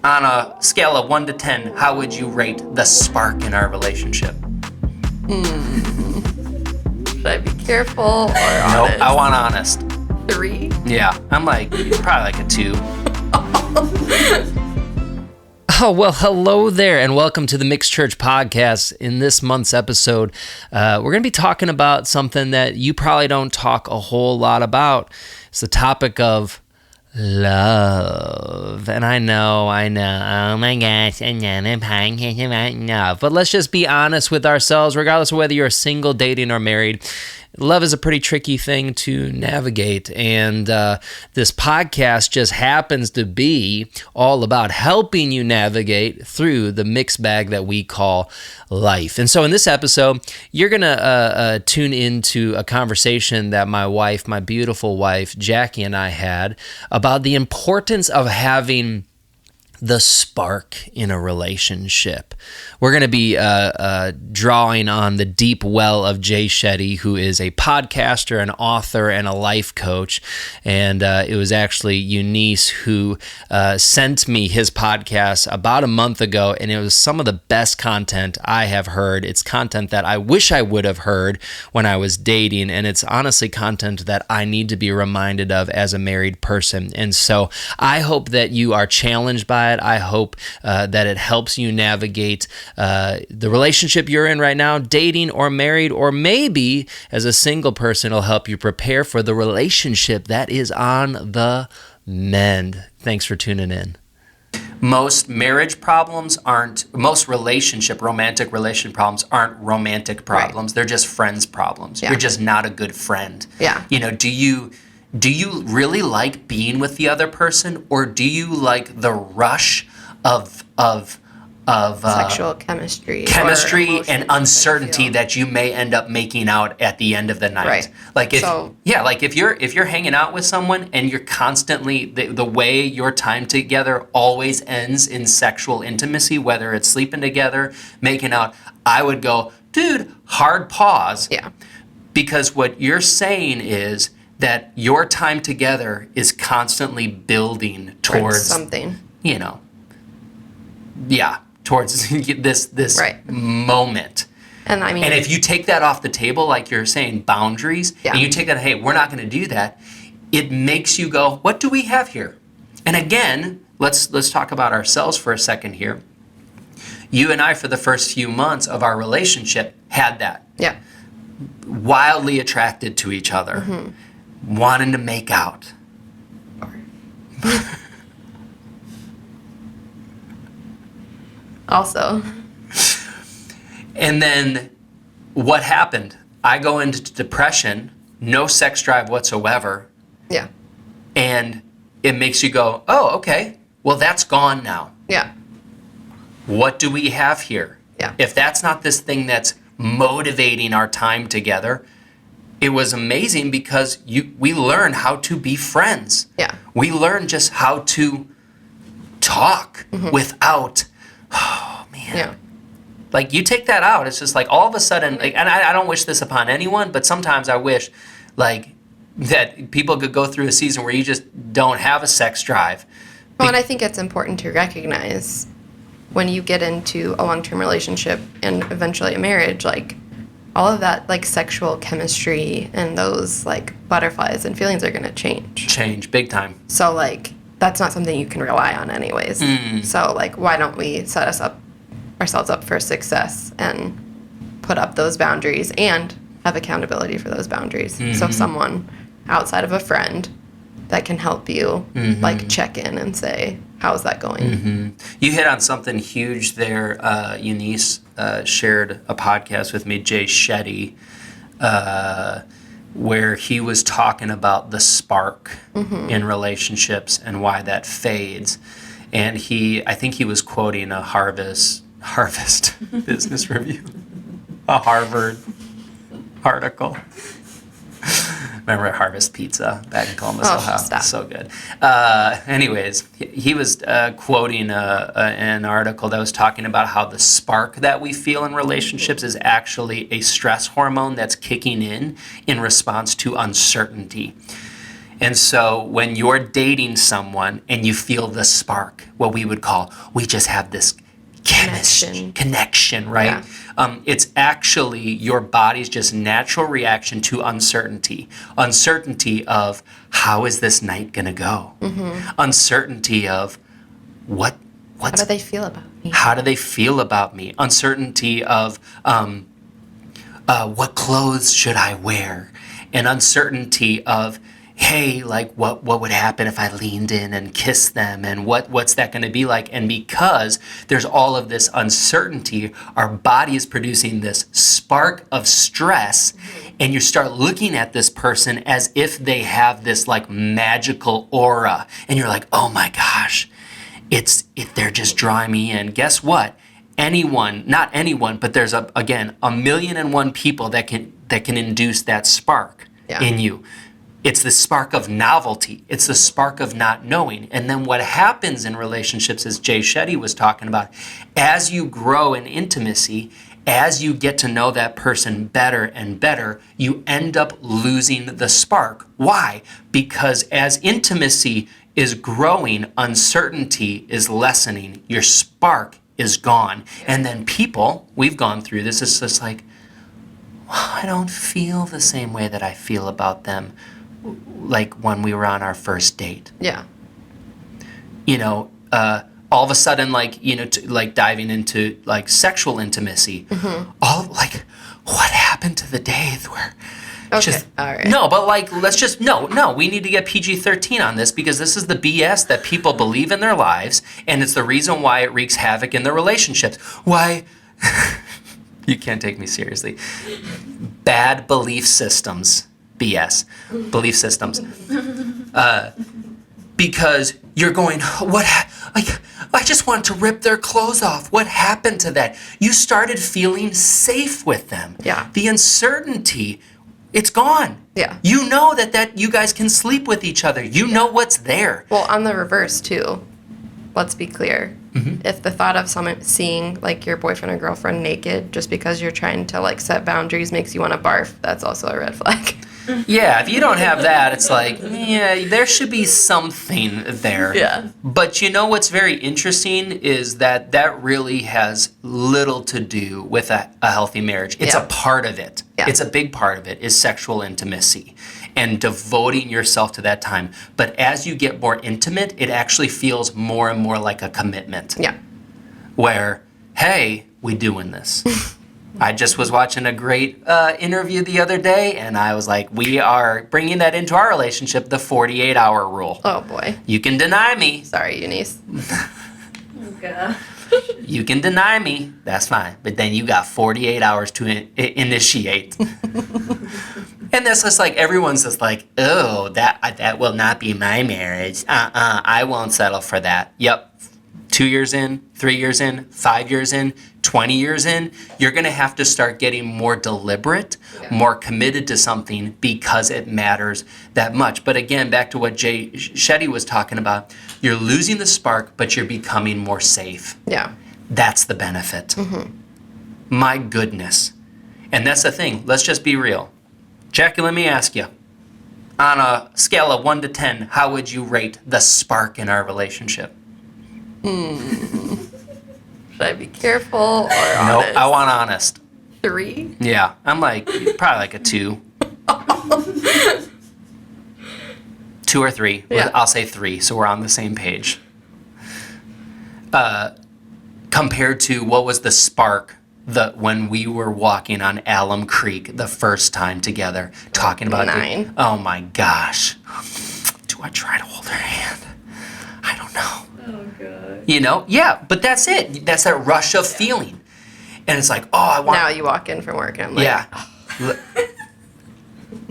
on a scale of 1 to 10, how would you rate the spark in our relationship? Should I be careful or honest? Nope, I want honest. 3? Yeah, I'm like, probably like a 2. Oh, well, hello there, and welcome to the Mixed Church Podcast. In this month's episode, we're going to be talking about something that you probably don't talk a whole lot about. It's the topic of love. And I know, oh my gosh, another podcast about love. But let's just be honest with ourselves, regardless of whether you're single, dating, or married. Love is a pretty tricky thing to navigate, and this podcast just happens to be all about helping you navigate through the mixed bag that we call life. And so in this episode, you're going to tune into a conversation that my beautiful wife, Jackie, and I had about the importance of having the spark in a relationship. We're going to be drawing on the deep well of Jay Shetty, who is a podcaster, an author, and a life coach. And it was actually Eunice who sent me his podcast about a month ago, and it was some of the best content I have heard. It's content that I wish I would have heard when I was dating, and it's honestly content that I need to be reminded of as a married person. And so I hope that you are challenged by it. I hope that it helps you navigate the relationship you're in right now, dating or married, or maybe as a single person, it'll help you prepare for the relationship that is on the mend. Thanks for tuning in. Most romantic relationship problems aren't romantic problems. Right. They're just friends problems. Yeah. You're just not a good friend. Yeah. You know, do you really like being with the other person, or do you like the rush of sexual chemistry and uncertainty that you may end up making out at the end of the night? Right. Like if you're hanging out with someone and you're constantly the way your time together always ends in sexual intimacy, whether it's sleeping together, making out, I would go, dude, hard pause. Yeah. Because what you're saying is that your time together is constantly building towards something, towards this right. moment. And I mean, and if you take that off the table, like you're saying, boundaries, and you take that, hey, we're not going to do that, it makes you go, what do we have here? And again, let's talk about ourselves for a second here. You and I, for the first few months of our relationship, had that. Yeah. Wildly attracted to each other. Mm-hmm. Wanting to make out. Also. And then what happened? I go into depression, no sex drive whatsoever. Yeah. And it makes you go, oh, okay, well, that's gone now. Yeah. What do we have here? Yeah. If that's not this thing that's motivating our time together, it was amazing because we learned how to be friends. Yeah. We learned just how to talk without, oh man. Yeah. Like you take that out, it's just like all of a sudden, like, and I don't wish this upon anyone, but sometimes I wish like that people could go through a season where you just don't have a sex drive. Well, and I think it's important to recognize when you get into a long-term relationship and eventually a marriage, like, all of that, like, sexual chemistry and those, like, butterflies and feelings are going to change. Change, big time. So, like, that's not something you can rely on anyways. So, like, why don't we set ourselves up for success and put up those boundaries and have accountability for those boundaries? So someone outside of a friend that can help you, like, check in and say, how's that going? You hit on something huge there. Eunice shared a podcast with me, Jay Shetty, where he was talking about the spark in relationships and why that fades. And I think he was quoting a Harvest Business Review, a Harvard article. Remember at Harvest Pizza back in Columbus, Ohio? Stop. So good. Anyways, he was quoting an article that was talking about how the spark that we feel in relationships is actually a stress hormone that's kicking in response to uncertainty. And so when you're dating someone and you feel the spark, what we would call, we just have this connection, right? Yeah. It's actually your body's just natural reaction to uncertainty. Uncertainty of how is this night going to go? Uncertainty of How what's do they feel about me? how do they feel about me? Uncertainty of what clothes should I wear? And uncertainty of, hey, like what would happen if I leaned in and kissed them? And what's that going to be like? And because there's all of this uncertainty, our body is producing this spark of stress. And you start looking at this person as if they have this like magical aura. And you're like, oh my gosh, they're just drawing me in. Guess what? Anyone, not anyone, but there's a 1,000,001 people that can induce that spark in you. It's the spark of novelty. It's the spark of not knowing. And then what happens in relationships, as Jay Shetty was talking about, as you grow in intimacy, as you get to know that person better and better, you end up losing the spark. Why? Because as intimacy is growing, uncertainty is lessening. Your spark is gone. And then people, we've gone through this, it's just like, I don't feel the same way that I feel about them like when we were on our first date. Yeah. All of a sudden, like, like diving into like sexual intimacy, all like, what happened to the days where Okay. All right. no, but like, let's just, no, we need to get PG-13 on this because this is the BS that people believe in their lives, and it's the reason why it wreaks havoc in their relationships. Why? You can't take me seriously. Bad belief systems. BS. Belief systems. Because you're going, I just want to rip their clothes off. What happened to that? You started feeling safe with them. Yeah. The uncertainty, it's gone. Yeah. You know that you guys can sleep with each other. You know what's there. Well, on the reverse too, let's be clear. If the thought of someone seeing like your boyfriend or girlfriend naked just because you're trying to like set boundaries makes you want to barf, that's also a red flag. Yeah, if you don't have that, it's like, yeah, there should be something there. Yeah. But you know what's very interesting is that really has little to do with a healthy marriage. It's Yeah. a part of it. Yeah. It's a big part of it is sexual intimacy and devoting yourself to that time. But as you get more intimate, it actually feels more and more like a commitment. Yeah. Where, hey, we doing this. I just was watching a great interview the other day, and I was like, we are bringing that into our relationship, the 48-hour rule. Oh boy. You can deny me. Sorry, Eunice. Oh, God. You can deny me. That's fine. But then you got 48 hours to initiate. And that's just like, everyone's just like, oh, that will not be my marriage. I won't settle for that. Yep. 2 years in, 3 years in, 5 years in, 20 years in, you're going to have to start getting more deliberate, more committed to something because it matters that much. But again, back to what Jay Shetty was talking about, you're losing the spark, but you're becoming more safe. Yeah. That's the benefit. My goodness. And that's the thing. Let's just be real. Jackie, let me ask you. On a scale of 1 to 10, how would you rate the spark in our relationship? Should I be careful or No, honest? I want honest. 3? Yeah, I'm like, probably like a 2. 2 or 3. Yeah. I'll say 3, so we're on the same page. Compared to what was the spark when we were walking on Alum Creek the first time together, talking about 9. Oh my gosh. Do I try to hold her hand? I don't know. Oh, God. Yeah, but that's it. That's that rush of feeling. And it's like, oh, I want... Now you walk in from work and I'm like, Yeah.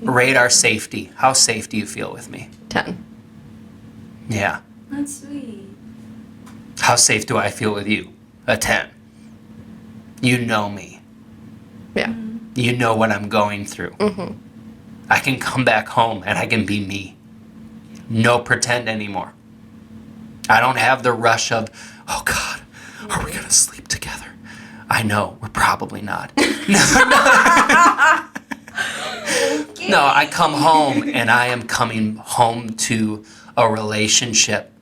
Rate our safety. How safe do you feel with me? 10. Yeah. That's sweet. How safe do I feel with you? A 10. You know me. Yeah. You know what I'm going through. I can come back home and I can be me. No pretend anymore. I don't have the rush of, oh God, are we going to sleep together? I know, we're probably not. No, I come home and I am coming home to a relationship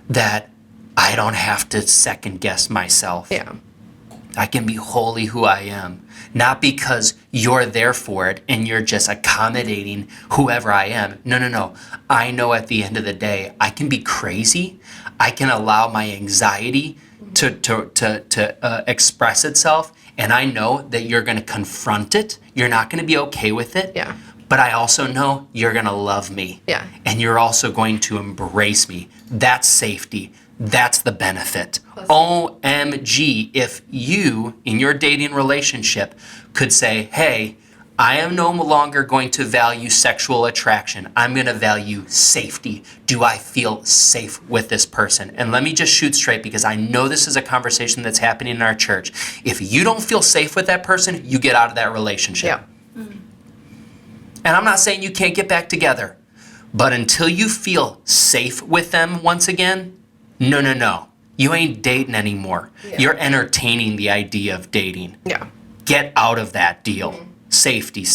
that I don't have to second guess myself. Yeah. I can be wholly who I am, not because you're there for it and you're just accommodating whoever I am. No. I know at the end of the day, I can be crazy. I can allow my anxiety to express itself, and I know that you're going to confront it. You're not going to be okay with it. Yeah. But I also know you're going to love me. Yeah. And you're also going to embrace me. That's safety. That's the benefit. Plus- OMG, if you, in your dating relationship, could say, hey, I am no longer going to value sexual attraction. I'm going to value safety. Do I feel safe with this person? And let me just shoot straight, because I know this is a conversation that's happening in our church. If you don't feel safe with that person, you get out of that relationship. Yeah. And I'm not saying you can't get back together, but until you feel safe with them once again, no. You ain't dating anymore. Yeah. You're entertaining the idea of dating. Yeah. Get out of that deal. Safety.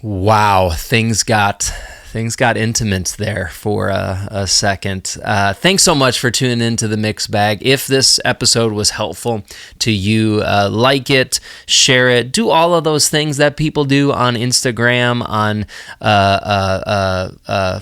Wow, things got intimate there for a second. Thanks so much for tuning into the Mixed Bag. If this episode was helpful to you, like it, share it, do all of those things that people do on Instagram, on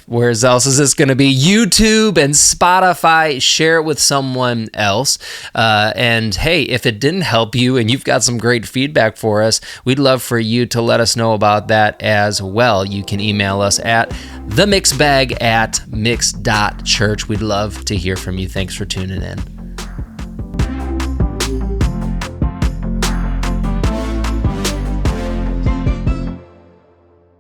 where else is this going to be? YouTube and Spotify. Share it with someone else. And hey, if it didn't help you and you've got some great feedback for us, we'd love for you to let us know about that as well. You can email us at themixbag@mix.church. We'd love to hear from you. Thanks for tuning in.